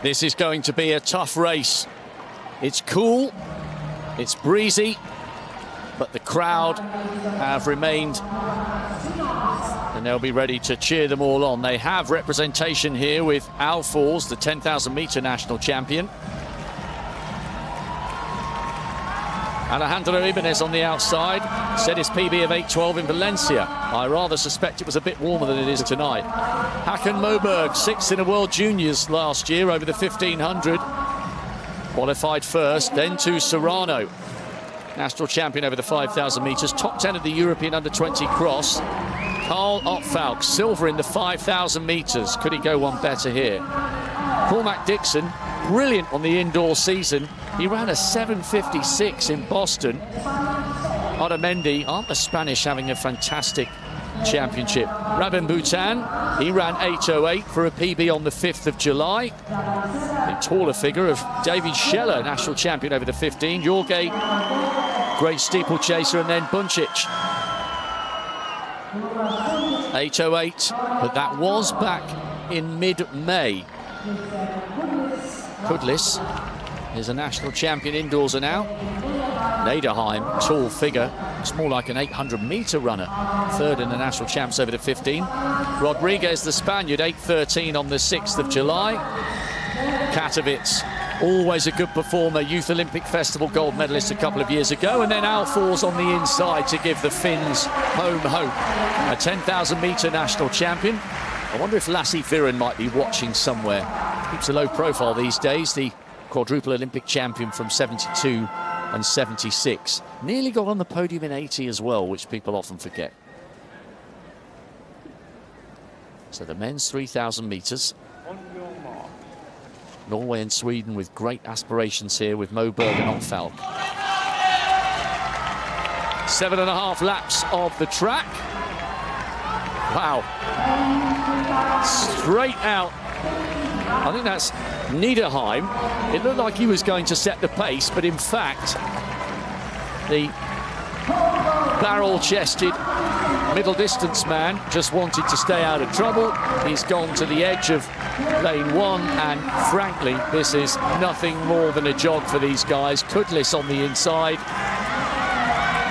This is going to be a tough race. It's cool, it's breezy, but the crowd have remained and they'll be ready to cheer them all on. They have representation here with Al Falls, the 10,000 meter national champion. Alejandro Ibanez on the outside, set his PB of 8:12 in Valencia. I rather suspect it was a bit warmer than it is tonight. Håkan Moberg, 6th in the World Juniors last year over the 1500. Qualified first, then to Serrano. National champion over the 5,000 metres, top 10 of the European Under-20 cross. Carl Ottfalk, silver in the 5,000 metres. Could he go one better here? Cormac Dixon, brilliant on the indoor season. He ran a 7:56 in Boston. Otamendi, aren't the Spanish having a fantastic championship? Rabin Bhutan, he ran 8:08 for a PB on the 5th of July. The taller figure of David Scheller, national champion over the 15. Jorge, great steeplechaser, and then Buncic. 8:08, but that was back in mid-May. Kudlis is a national champion indoors and out. Nederheim, tall figure. It's more like an 800-meter runner. 3rd in the national champs over the 15. Rodriguez, the Spaniard, 8:13 on the 6th of July. Katowice, always a good performer. Youth Olympic Festival gold medalist a couple of years ago. And then Al Falls on the inside to give the Finns home hope. A 10,000-meter national champion. I wonder if Lassie Viren might be watching somewhere. Keeps a low profile these days. The quadruple Olympic champion from 72 and 76. Nearly got on the podium in 80 as well, which people often forget. So the men's 3,000 metres. Norway and Sweden with great aspirations here with Moberg and Ottfalk. 7.5 laps of the track. Wow. Straight out. I think that's Nederheim. It looked like he was going to set the pace, but in fact, the barrel-chested middle distance man just wanted to stay out of trouble. He's gone to the edge of lane 1, and frankly, this is nothing more than a jog for these guys. Kudlis on the inside.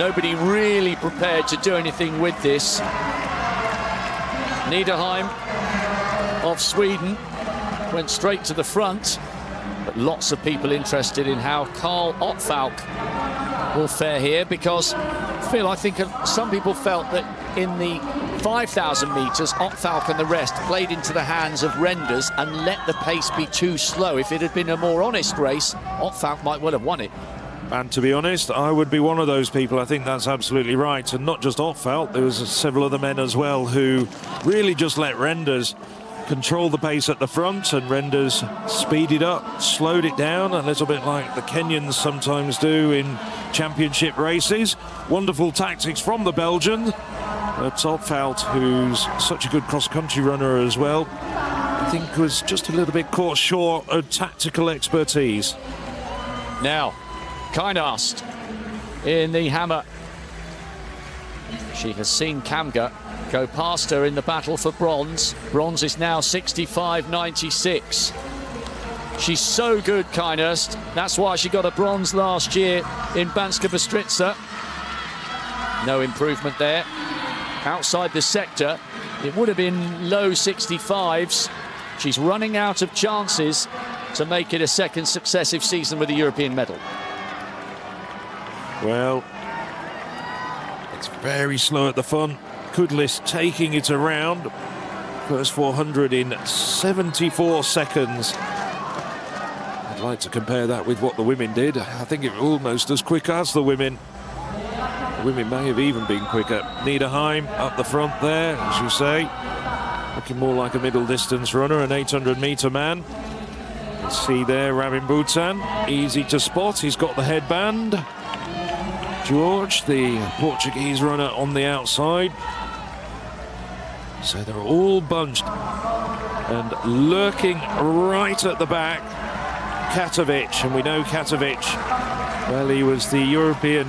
Nobody really prepared to do anything with this. Nederheim of Sweden went straight to the front, but lots of people interested in how Carl Ottfalk will fare here, because Phil, I think some people felt that in the 5,000 metres, Ottfalk and the rest played into the hands of Renders and let the pace be too slow. If it had been a more honest race, Ottfalk might well have won it. And to be honest, I would be one of those people. I think that's absolutely right. And not just Ottfalk, there was several other men as well who really just let Renders control the pace at the front, and Renders speeded up, slowed it down, a little bit like the Kenyans sometimes do in championship races. Wonderful tactics from the Belgian. But Ottfalk, who's such a good cross-country runner as well, I think was just a little bit caught short of tactical expertise. Now, Kynast in the hammer. She has seen Kamga go past her in the battle for bronze. Bronze is now 65.96. She's so good, Kynast. That's why she got a bronze last year in Banska Bystrica. No improvement there. Outside the sector, it would have been low 65s. She's running out of chances to make it a second successive season with a European medal. Well, it's very slow at the front. Kudlis taking it around. First 400 in 74 seconds. I'd like to compare that with what the women did. I think it was almost as quick as the women. The women may have even been quicker. Nederheim up the front there, as you say. Looking more like a middle distance runner, an 800-meter man. Let's see there, Rabin Bhutan. Easy to spot. He's got the headband. George, the Portuguese runner, on the outside. So they're all bunched and lurking right at the back. Katowice, and we know Katowice, well, he was the European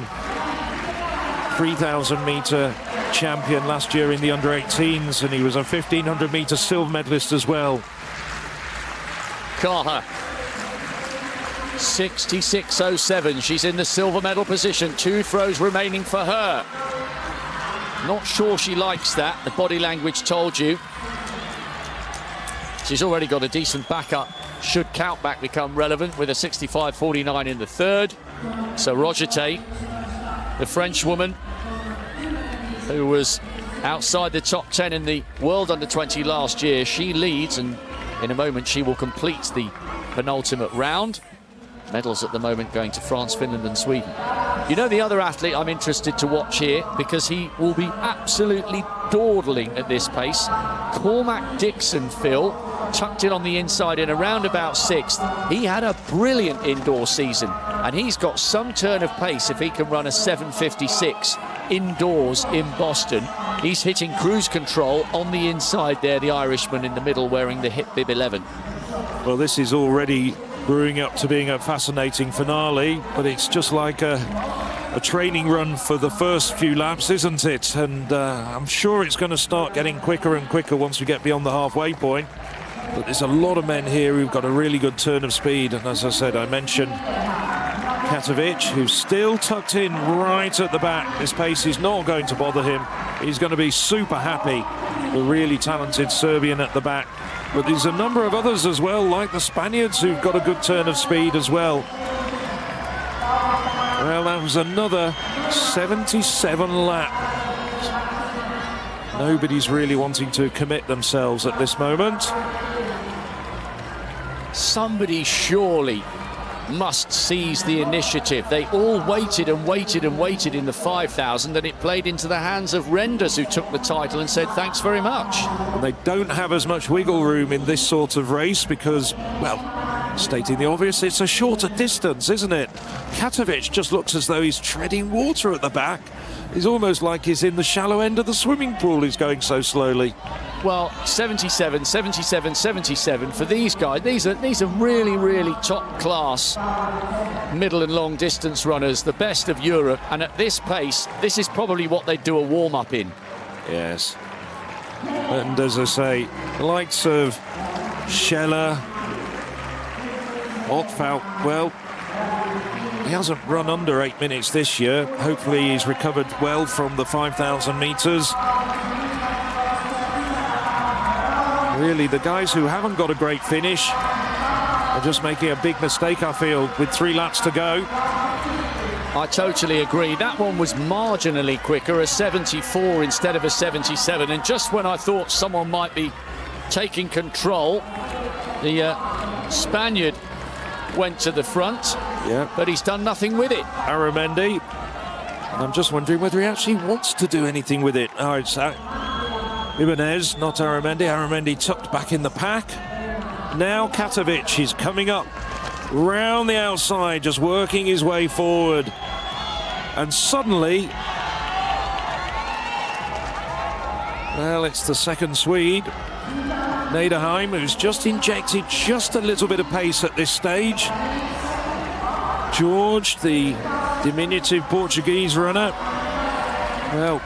3,000-meter champion last year in the under-18s, and he was a 1,500-meter silver medalist as well. Kaha. 66.07. She's in the silver medal position. 2 throws remaining for her. Not sure she likes that. The body language told you. She's already got a decent backup. Should countback become relevant with a 65.49 in the third. So Rogeté, the French woman who was outside the top 10 in the World Under-20 last year, she leads, and in a moment she will complete the penultimate round. Medals at the moment going to France, Finland and Sweden. You know the other athlete I'm interested to watch here, because he will be absolutely dawdling at this pace. Cormac Dixon, Phil, tucked in on the inside in around about 6th. He had a brilliant indoor season, and he's got some turn of pace if he can run a 7.56 indoors in Boston. He's hitting cruise control on the inside there, the Irishman in the middle wearing the hip bib 11. Well, this is already brewing up to being a fascinating finale, but it's just like a training run for the first few laps, isn't it? And I'm sure it's going to start getting quicker and quicker once we get beyond the halfway point. But there's a lot of men here who've got a really good turn of speed, and as I said, I mentioned Katovic, who's still tucked in right at the back. This pace is not going to bother him. He's going to be super happy. The really talented Serbian at the back. But there's a number of others as well, like the Spaniards, who've got a good turn of speed as well. Well, that was another 77 lap. Nobody's really wanting to commit themselves at this moment. Somebody surely must seize the initiative. They all waited and waited and waited in the 5,000, and it played into the hands of Renders, who took the title and said thanks very much. And they don't have as much wiggle room in this sort of race because, well, stating the obvious, it's a shorter distance, isn't it? Katovic just looks as though he's treading water at the back. He's almost like he's in the shallow end of the swimming pool. He's going so slowly. Well, 77, 77, 77 for these guys. These are really, really top class middle and long distance runners, the best of Europe. And at this pace, this is probably what they'd do a warm-up in. Yes. And as I say, the likes of Scheller, Ottfeld, well, he hasn't run under 8 minutes this year. Hopefully he's recovered well from the 5,000 metres. Really, the guys who haven't got a great finish are just making a big mistake, I feel, with 3 laps to go. I totally agree. That one was marginally quicker, a 74 instead of a 77. And just when I thought someone might be taking control, the Spaniard went to the front, but he's done nothing with it. Aramendi, I'm just wondering whether he actually wants to do anything with it. Oh, it's Ibanez, not Aramendi. Aramendi tucked back in the pack. Now Katovic is coming up round the outside, just working his way forward. And suddenly, well, it's the second Swede, Nederheim, who's just injected just a little bit of pace at this stage. George, the diminutive Portuguese runner, well,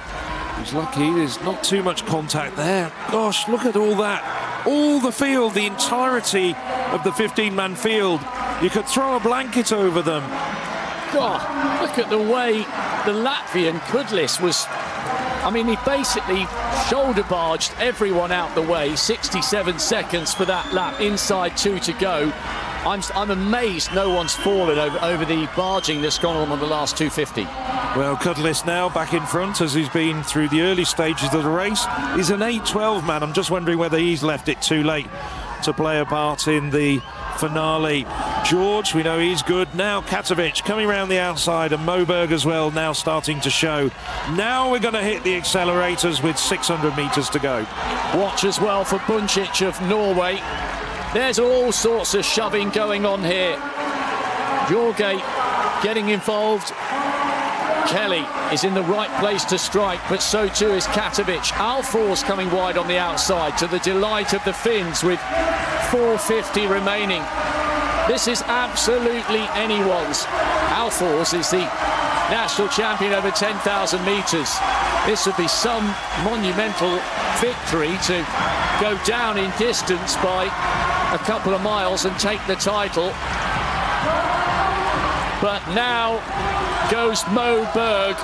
he's lucky, there's not too much contact there. Gosh, look at all that. All the field, the entirety of the 15-man field. You could throw a blanket over them. God, look at the way the Latvian Kudlis was. I mean, he basically shoulder barged everyone out the way. 67 seconds for that lap, inside 2 to go. I'm amazed no one's fallen over the barging that's gone on the last 250. Well, Kudlis now back in front, as he's been through the early stages of the race. He's an 8:12 man. I'm just wondering whether he's left it too late to play a part in the finale. George, we know he's good. Now Katovic coming around the outside, and Moberg as well now starting to show. Now we're going to hit the accelerators with 600 metres to go. Watch as well for Buncic of Norway. There's all sorts of shoving going on here. Jorge getting involved. Kelly is in the right place to strike, but so too is Katovic. Alfors coming wide on the outside, to the delight of the Finns, with 4:50 remaining. This is absolutely anyone's. Alfors is the national champion over 10,000 metres. This would be some monumental victory to go down in distance by a couple of miles and take the title. But now goes Mo Berg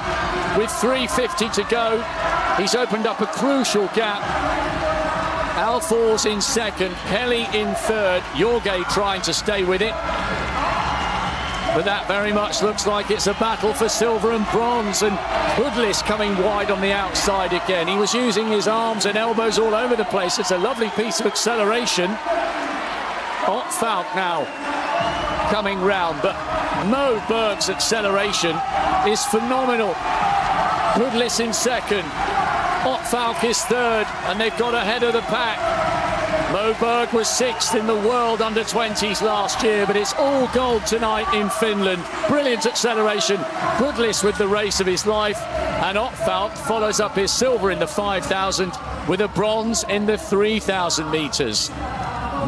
with 3:50 to go. He's opened up a crucial gap. Alfors in second, Kelly in third, Jorge trying to stay with it. But that very much looks like it's a battle for silver and bronze, and Hoodless coming wide on the outside again. He was using his arms and elbows all over the place. It's a lovely piece of acceleration. Ott Falk now coming round, but Mo Berg's acceleration is phenomenal. Hoodless in second, Ott Falk is third, and they've got ahead of the pack. Mo Berg was sixth in the world under-20s last year, but it's all gold tonight in Finland. Brilliant acceleration. Hoodless with the race of his life, and Ott Falk follows up his silver in the 5,000 with a bronze in the 3,000 metres.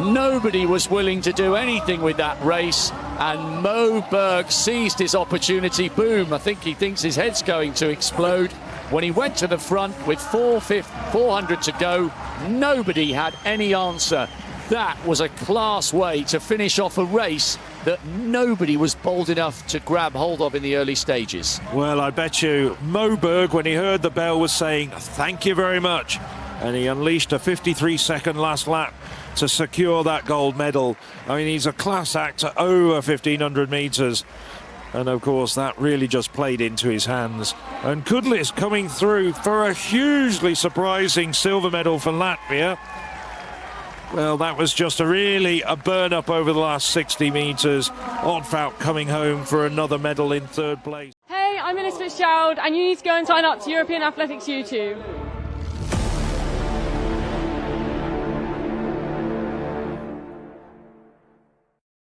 Nobody was willing to do anything with that race, and Mo Berg seized his opportunity. Boom, I think he thinks his head's going to explode. When he went to the front with 400 to go, nobody had any answer. That was a class way to finish off a race that nobody was bold enough to grab hold of in the early stages. Well, I bet you Mo Berg, when he heard the bell, was saying, thank you very much. And he unleashed a 53-second last lap to secure that gold medal. I mean, he's a class act at over 1,500 metres. And of course, that really just played into his hands. And Kudlis coming through for a hugely surprising silver medal for Latvia. Well, that was just a burn-up over the last 60 metres. Ott Falk coming home for another medal in third place. Hey, I'm Ellis Fitzgerald, and you need to go and sign up to European Athletics U20.